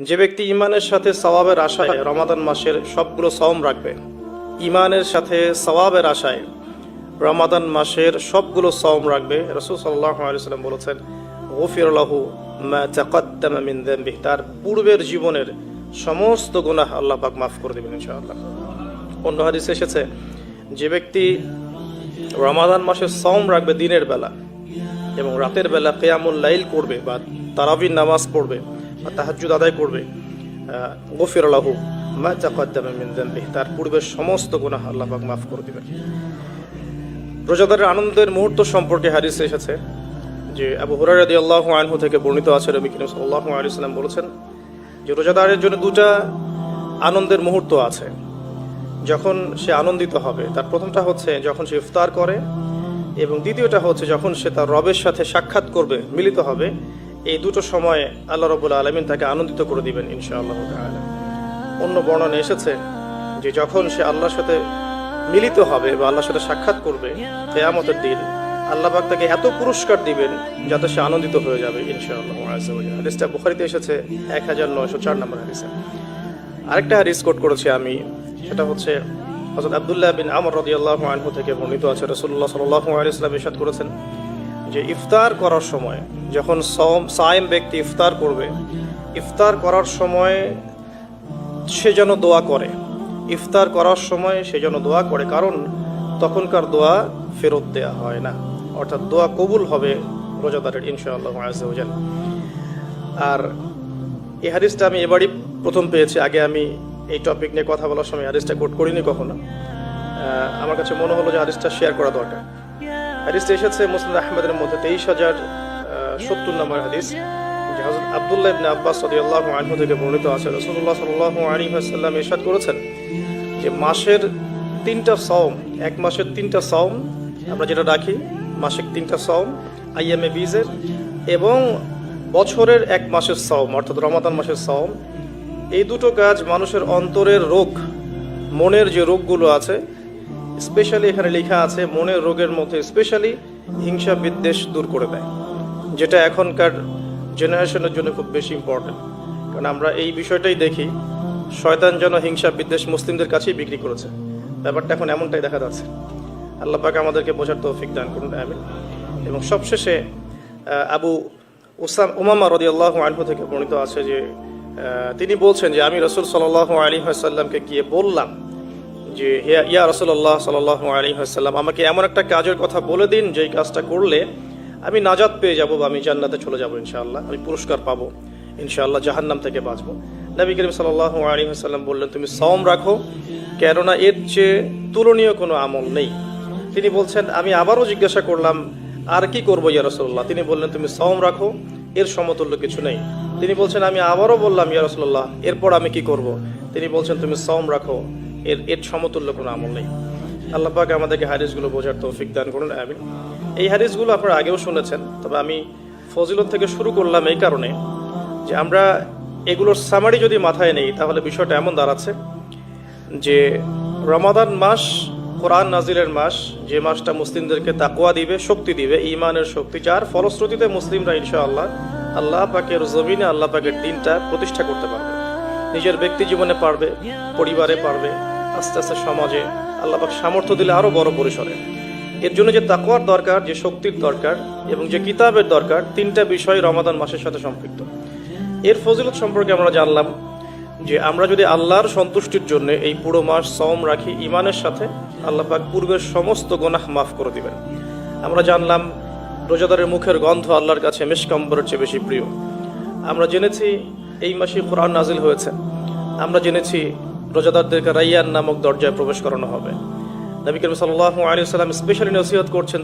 যে ব্যক্তি ইমানের সাথে সওয়াবের আশায় রমাদান মাসের সবগুলো সওম রাখবে, ইমানের সাথে সওয়াবের আশায় রমাদান মাসের সবগুলো সওম রাখবে, রাসূল সাল্লাল্লাহু আলাইহি ওয়াসাল্লাম বলেছেন গুফিরা লাহু মা তাকাদ্দামা মিন যামবিহি, তার পূর্বের জীবনের সমস্ত গুনাহ আল্লাহ পাক মাফ করে দেবেন ইনশাআল্লাহ। অন্য হাদিসে এসেছে যে ব্যক্তি রমাদান মাসের সওম রাখবে দিনের বেলা এবং রাতের বেলা কিয়ামুল লাইল করবে বা তারাবির নামাজ পড়বে বা তাহাজ্জুদ আদায় করবে, গফির লাহু মা তাকাদ্দামা মিন যামবিহি, তার পূর্বের সমস্ত গুনাহ আল্লাহ পাক মাফ করে দিবেন। রোজাদারের আনন্দের মুহূর্ত সম্পর্কে হাদিসে এসেছে যে আবু হুরায়রা রাদিয়াল্লাহু আনহু থেকে বর্ণিত আছে, নবী করিম সাল্লাল্লাহু আলাইহি ওয়াসাল্লাম বলেছেন যে রোজাদারের জন্য দুটা আনন্দের মুহূর্ত আছে যখন সে আনন্দিত হবে। তার প্রথমটা হচ্ছে যখন সে ইফতার করে এবং দ্বিতীয়টা হচ্ছে যখন সে তার রবের সাথে সাক্ষাৎ করবে, মিলিত হবে। এই দুটো সময়ে আল্লাহ রাব্বুল আলামিন তাকে আনন্দিত করে দিবেন ইনশাআল্লাহ তাআলা। অন্য বর্ণনা এসেছে যে যখন সে আল্লাহর সাথে মিলিত হবে বা আল্লাহর সাথে সাক্ষাৎ করবে কিয়ামতের দিন, আল্লাহ পাক তাকে এত পুরস্কার দিবেন যাতে সে আনন্দিত হয়ে যাবে ইনশাআল্লাহ আযজা ওয়া জাল্লা। হাদিসটা বুখারীতে এসেছে 1904 নম্বর হাদিসে। আরেকটা হাদিস কোট করেছি আমি, সেটা হচ্ছে হযরত আব্দুল্লাহ বিন আমর রাদিয়াল্লাহু আনহু থেকে বর্ণিত আছে, রাসূলুল্লাহ সাল্লাল্লাহু আলাইহি ওয়াসাল্লাম ইরশাদ করেছেন যে ইফতার করার সময় যখন সায়েম ব্যক্তি ইফতার করবে, ইফতার করার সময় সে যেন দোয়া করে, ইফতার করার সময় সে যেন দোয়া করে, কারণ তখনকার দোয়া ফেরত দেয়া হয় না, অর্থাৎ দোয়া কবুল হবে রোজাদারের ইনশাআল্লাহ আযজা ওয়া জাল্লা। আর এই হাদিসটা আমি এবারই প্রথম পেয়েছি, আগে আমি এই টপিক নিয়ে কথা বলার সময় হাদিসটা কোট করিনি কখনো। আমার কাছে মনে হলো যে হাদিসটা শেয়ার করা দরকার। হাদিসটা এসেছে মুসনাদ আহমদের মধ্যে 23,070 নম্বর হাদিস, যে হযরত আব্দুল্লাহ ইবনে আব্বাস রাদিয়াল্লাহু আনহু থেকে বর্ণিত আছে, রাসূলুল্লাহ সাল্লাল্লাহু আলাইহি ওয়াসাল্লাম ইরশাদ করেছেন যে মাসের 3টা সওম, এক মাসের 3টা সওম আমরা যেটা রাখি, মাসিক 3টা সওম আইয়ামে বীজের, এবং বছরের এক মাসের সওম অর্থাৎ রমাদান মাসের সওম, এই দুটো কাজ মানুষের অন্তরের রোগ, মনের যে রোগগুলো আছে, স্পেশালি এখানে লেখা আছে মনের রোগের মধ্যে স্পেশালি হিংসা বিদ্বেষ দূর করে দেয়, যেটা এখনকার জেনারেশনের জন্য খুব বেশি ইম্পর্টেন্ট। কারণ আমরা এই বিষয়টাই দেখি, শয়তান যেন হিংসা বিদ্বেষ মুসলিমদের কাছেই বিক্রি করেছে, ব্যাপারটা এখন এমনটাই দেখা যাচ্ছে। আল্লাহ পাক আমাদেরকে বোঝার তৌফিক দান করুন, আমিন। এবং সবশেষে আবু উমামা রাদিয়াল্লাহু আনহু থেকে বর্ণিত আছে যে তিনি বলছেন যে আমি রাসূল সাল্লাল্লাহু আলাইহি ওয়াসাল্লামকে গিয়ে বললাম যে ইয়া রাসূলুল্লাহ সাল্লাল্লাহু আলাইহি ওয়াসাল্লাম, আমাকে এমন একটা কাজের কথা বলে দিন যেই কাজটা করলে আমি নাজাত পেয়ে যাব বা আমি জান্নাতে চলে যাব ইনশাআল্লাহ, আমি পুরস্কার পাবো ইনশাআল্লাহ, জাহান্নাম থেকে বাঁচবো। নবী করিম সাল্লাল্লাহু আলাইহি ওয়াসাল্লাম বললেন তুমি সওম রাখো, কেননা এর চেয়ে তুলনীয় কোনো আমল নেই। তিনি বলছেন আমি আবারও জিজ্ঞাসা করলাম আর কি করবো ইয়া রাসূলুল্লাহ, তিনি বললেন তুমি সওম রাখো, এর সমতুল্য কিছু নেই। তিনি বলছেন আমি আবারও বললাম ইয়া রাসূলুল্লাহ এরপর আমি কি করব, তিনি বলছেন তুমি সওম রাখো, এর সমতুল্য কোনো আমল নেই। আল্লাহ পাক আমাদেরকে হাদিসগুলো বোঝার তৌফিক দান করুন, আমিন। এই হাদিসগুলো আপনারা আগেও শুনেছেন, তবে আমি ফজিলত থেকে শুরু করলাম এই কারণে যে আমরা এগুলোর সামারি যদি মাথায় নেই তাহলে বিষয়টা এমন দাঁড়াচ্ছে যে রমাদান মাস কোরআন নাজিলের মাস, যে মাসটা মুসলিমদেরকে তাকওয়া দিবে, শক্তি দিবে, ঈমানের শক্তি, যার ফলশ্রুতিতে মুসলিমরা ইনশাআল্লাহ আল্লাহ পাকের জমিনে আল্লাহ পাকের দ্বীনটা প্রতিষ্ঠা করতে পারবে, নিজের ব্যক্তি জীবনে পারবে, পরিবারে পারবে, আস্তে আস্তে সমাজে আল্লাহ পাক সামর্থ্য দিলে আরো বড় পরিসরে। এর জন্য যে তাকওয়ার দরকার, যে শক্তির দরকার এবং যে কিতাবের দরকার, 3টা বিষয় রমাদান মাসের সাথে সম্পৃক্ত। এর ফজিলত সম্পর্কে আমরা জানলাম যে আমরা যদি আল্লাহর সন্তুষ্টির জন্য এই পুরো মাস সওম রাখি ঈমানের সাথে, আল্লাহ পাক পূর্বের সমস্ত গুনাহ মাফ করে দিবেন। আমরা জানলাম রোজাদারের মুখের গন্ধ আল্লাহর কাছে মিশক আম্বরের চেয়ে বেশি প্রিয়। আমরা জেনেছি এই মাসে কোরআন নাজিল হয়েছে। আমরা জেনেছি রোজাদারদেরকে রাইয়ান নামক দরজায় প্রবেশ করানো হবে। নবী করিম সাল্লাল্লাহু আলাইহি ওয়াসাল্লাম স্পেশালি নসিহত করছেন